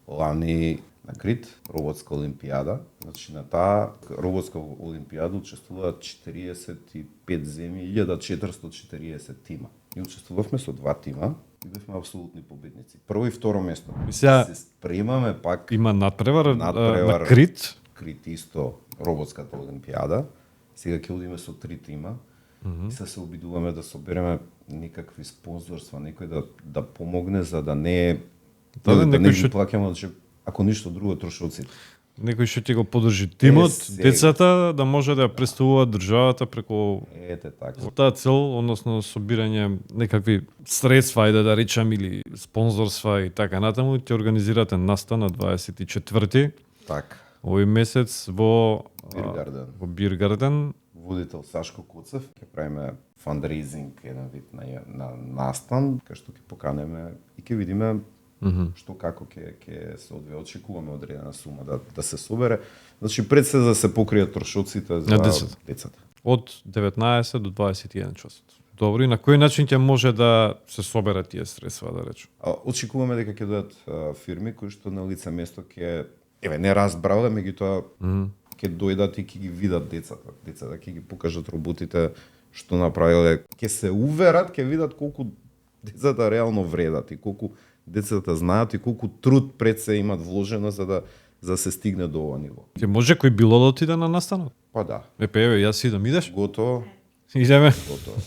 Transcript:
лани на Крит, роботска олимпијада. Значи на таа роботска олимпијада учествуваат 45 земји, 1440 тима. И учествувавме со 2 тима и бевме апсолутни победници. Прво и второ место. Сега се спремаме пак има надпревар на Крит. Крит исто роботската олимпијада. Сега ќе одиме со 3 тима. И се обидуваме да собереме некакви спонзорства, некој да помогне за да не да не ги плаќаме, значи ако ништо друго трошоците. Некој што ќе го поддржи тимот, децата да може да ја представуваат државата преку така. За таа цел, односно собирање некакви средства, ајде да речам, или спонзорства и така натаму, ќе организирате настан на 24-ти. Така. Овој месец во Биргарден. Водител Сашко Куцев, ќе правиме фандрейзинг, еден вид на настан, кај што ќе поканеме и ќе видиме што како ќе се одвие. Очекуваме одредена сума да се собере. Значи пред се да се покријат трошоците за децата. Од 19 до 21 часот. Добро, и на кој начин ќе може да се соберат тие средства, да речем? Очекуваме дека ќе дојдат фирми кои што на лице место ќе не разбрале, меѓутоа ќе дојдат и ќе ги видат децата. Децата ќе ги покажат роботите што направиле, ќе се уверат, ќе видат колку децата реално вредат и колку децата знаат и колку труд пред се имат вложено за да се стигне до ова ниво. Ќе може кој било да отиде на настанот? Па да. Еве, јас идам, идеш? Готово. Идеме. Готово.